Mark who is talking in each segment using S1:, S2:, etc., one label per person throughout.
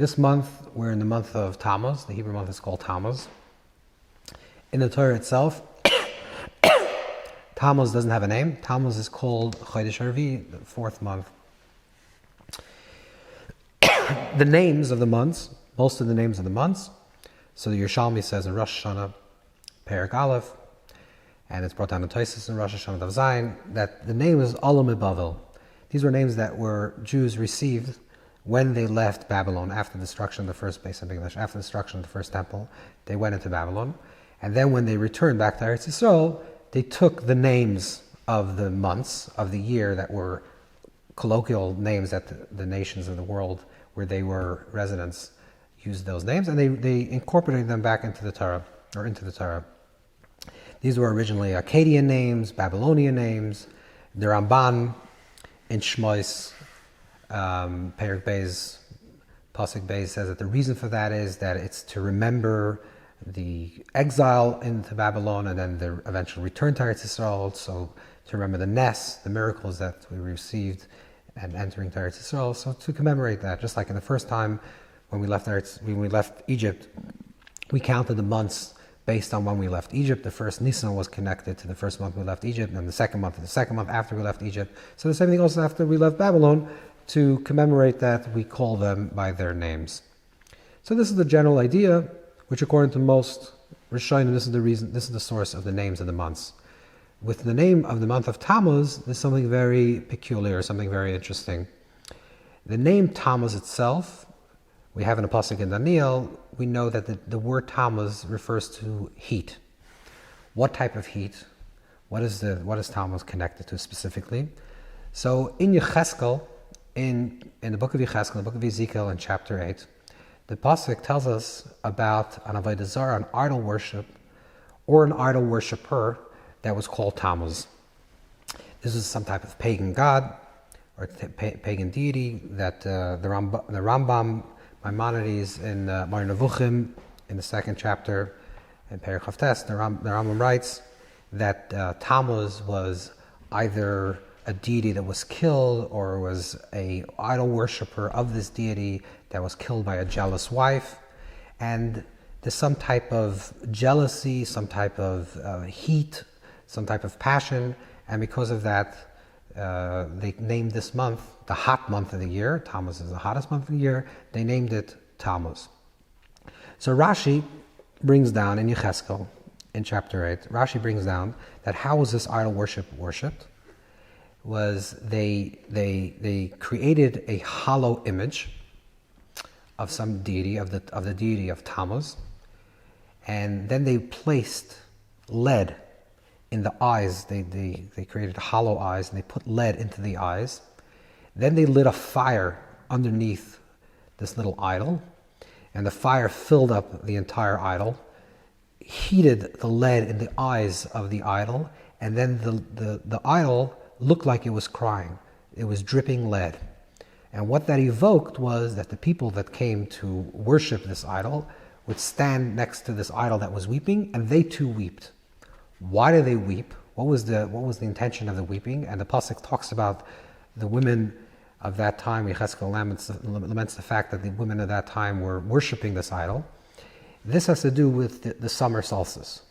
S1: This month, we're in the month of Tammuz. The Hebrew month is called Tammuz. In the Torah itself, Tammuz doesn't have a name. Tammuz is called Chodesh Harvi, the fourth month. The names of the months, most of the names of the months, so the Yerushalmi says in Rosh Hashanah, Perek Aleph, and it's brought down in Tosfos in Rosh Hashanah Daf Zayin, that the name is Olam Bavel. These were names that Jews received when they left Babylon after the destruction of the first Beis HaMikdash, after the destruction of the first temple. They went into Babylon, and then when they returned back to Eretz Yisrael, they took the names of the months of the year that were colloquial names that the nations of the world where they were residents used those names, and they incorporated them back into the Torah. These were originally Akkadian names, Babylonian names. The Ramban in Shmois, Perek Beis, Pasuk Beis says that the reason for that is that it's to remember the exile into Babylon and then the eventual return to Eretz Yisrael, so to remember the Nes, the miracles that we received and entering to Eretz Yisrael, so to commemorate that. Just like in the first time when we left Egypt, we counted the months based on when we left Egypt. The first Nisan was connected to the first month we left Egypt, and the second month to the second month after we left Egypt. So the same thing also after we left Babylon, to commemorate that, we call them by their names. So this is the general idea, which according to most Rishonim, this is the source of the names of the months. With the name of the month of Tammuz, there's something very peculiar, something very interesting. The name Tammuz itself, we have in a pasuk in Daniel, we know that the word Tammuz refers to heat. What type of heat? What is Tammuz connected to specifically? So in Yecheskel, in the book of Yecheskel, the book of Ezekiel in chapter 8, the pasuk tells us about an avodah zarah, an idol worship, or an idol worshipper that was called Tammuz. This is some type of pagan god or pagan deity that the Rambam Maimonides in Mar Nevuchim in the second chapter in Perek Chavtes, the Rambam writes that Tammuz was either a deity that was killed or was a idol worshiper of this deity that was killed by a jealous wife, and there's some type of jealousy, some type of heat, some type of passion, and because of that, they named this month the hot month of the year. Tammuz is the hottest month of the year. They named it Tammuz. So Rashi brings down in Yecheskel, in chapter 8, Rashi brings down that how was this idol worshipped? Was they created a hollow image of some deity, of the deity of Tammuz, and then they placed lead in the eyes. They created hollow eyes and they put lead into the eyes. Then they lit a fire underneath this little idol, and the fire filled up the entire idol, heated the lead in the eyes of the idol, and then the idol looked like it was crying. It was dripping lead. And what that evoked was that the people that came to worship this idol would stand next to this idol that was weeping, and they too wept. Why did they weep? What was the intention of the weeping? And the pasuk talks about the women of that time. Yecheskel laments the fact that the women of that time were worshiping this idol. This has to do with the summer solstice.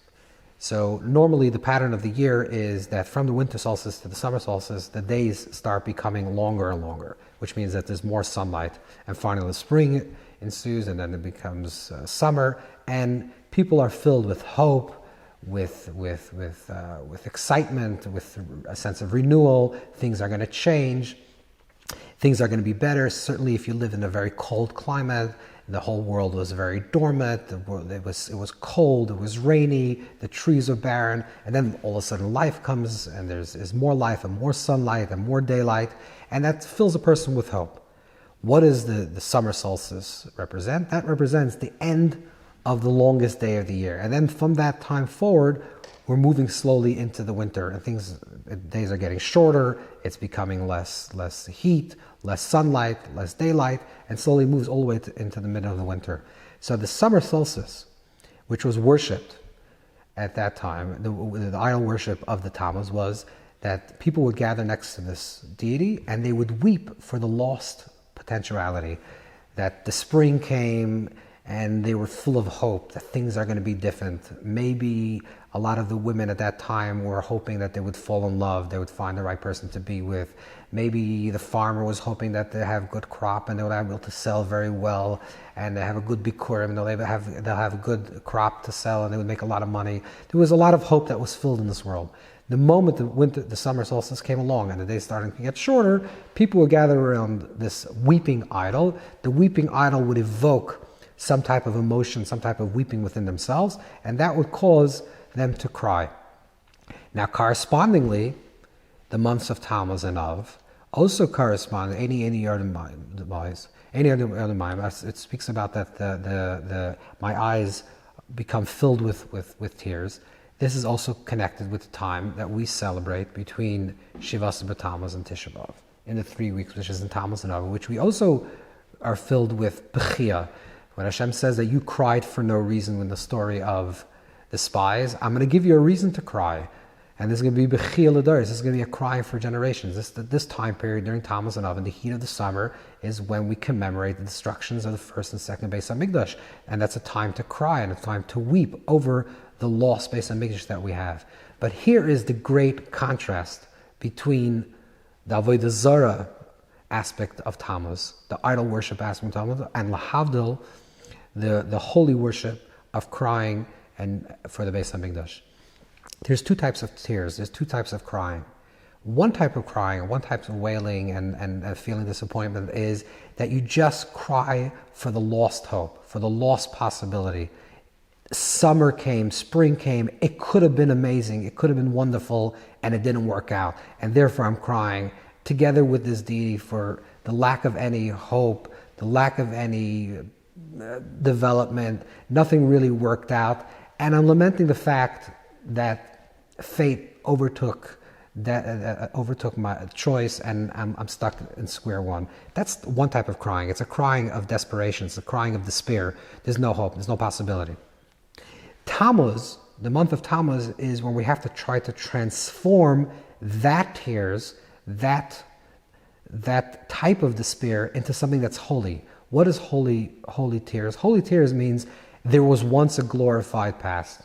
S1: So normally the pattern of the year is that from the winter solstice to the summer solstice, the days start becoming longer and longer, which means that there's more sunlight. And finally the spring ensues, and then it becomes summer, and people are filled with hope, with excitement, with a sense of renewal. Things are going to change. Things are going to be better. Certainly, if you live in a very cold climate, the whole world was very dormant. It was cold. It was rainy. The trees are barren, and then all of a sudden, life comes, and there's more life, and more sunlight, and more daylight, and that fills a person with hope. What does the summer solstice represent? That represents the end of the longest day of the year. And then from that time forward, we're moving slowly into the winter, and days are getting shorter, it's becoming less heat, less sunlight, less daylight, and slowly moves all the way into the middle of the winter. So the summer solstice, which was worshipped at that time, the idol worship of the Tammuz was that people would gather next to this deity and they would weep for the lost potentiality. that the spring came and they were full of hope that things are going to be different. Maybe a lot of the women at that time were hoping that they would fall in love, they would find the right person to be with. Maybe the farmer was hoping that they have good crop and they would be able to sell very well, and they have a good bikurim, and they'll have a good crop to sell, and they would make a lot of money. There was a lot of hope that was filled in this world. The moment the summer solstice came along and the days started to get shorter, people would gather around this weeping idol. The weeping idol would evoke some type of emotion, some type of weeping within themselves, and that would cause them to cry. Now, correspondingly, the months of Tammuz and Av also correspond. Any other mind. It speaks about that my eyes become filled with tears. This is also connected with the time that we celebrate between Shivas B'Tammuz and Tisha B'Av, in the 3 weeks, which is in Tammuz and Av, which we also are filled with bechia. When Hashem says that you cried for no reason in the story of the spies, I'm going to give you a reason to cry. And this is going to be bechia l'doros. This is going to be a crying for generations. This time period during Tammuz and Av, in the heat of the summer, is when we commemorate the destructions of the first and second Beis HaMikdash. And that's a time to cry and a time to weep over the lost Beis HaMikdash that we have. But here is the great contrast between the Avodah Zarah aspect of Tammuz, the idol worship aspect of Tammuz, and lahavdil, the holy worship of crying and for the Beis HaMikdash. There's 2 types of tears. There's 2 types of crying. One type of crying, one type of wailing and feeling disappointment is that you just cry for the lost hope, for the lost possibility. Summer came, spring came, it could have been amazing, it could have been wonderful, and it didn't work out. And therefore I'm crying together with this deity for the lack of any hope, the lack of any development, nothing really worked out. And I'm lamenting the fact that fate overtook my choice, and I'm stuck in square one. That's one type of crying. It's a crying of desperation. It's a crying of despair. There's no hope. There's no possibility. Tammuz, the month of Tammuz, is when we have to try to transform that tears, that type of despair, into something that's holy. What is holy tears? Holy tears means there was once a glorified past.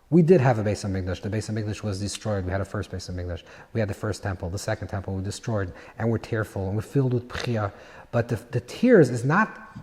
S1: We did have a Beis HaMikdash. The Beis HaMikdash was destroyed. We had a first Beis HaMikdash. We had the first temple. The second temple we destroyed, and we're tearful, and we're filled with bechia. But the tears is not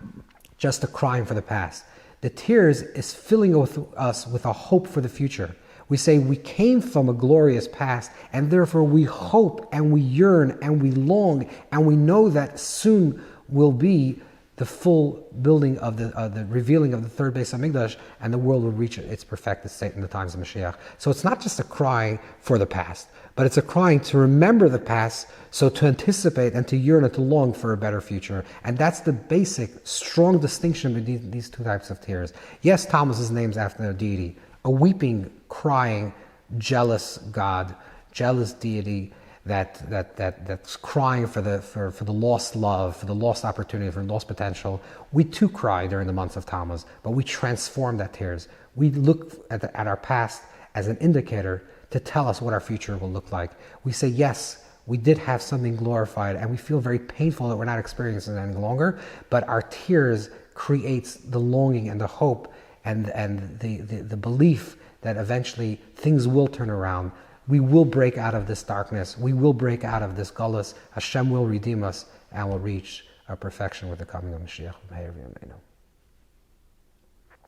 S1: just a crying for the past. The tears is filling us with a hope for the future. We say we came from a glorious past, and therefore we hope and we yearn and we long, and we know that soon will be the full building of the revealing of the third Beis HaMikdash, and the world will reach its perfected state in the times of Mashiach. So it's not just a crying for the past, but it's a crying to remember the past, so to anticipate and to yearn and to long for a better future. And that's the basic, strong distinction between these 2 types of tears. Yes, Tammuz is named after a deity, a weeping, crying, jealous God, jealous deity that's crying for the lost love, for the lost opportunity, for the lost potential. We too cry during the months of Tammuz, but we transform that tears. We look at our past as an indicator to tell us what our future will look like. We say, yes, we did have something glorified, and we feel very painful that we're not experiencing it any longer, but our tears creates the longing and the hope and the belief that eventually things will turn around. We will break out of this darkness. We will break out of this gullus. Hashem will redeem us and will reach our perfection with the coming of Mashiach.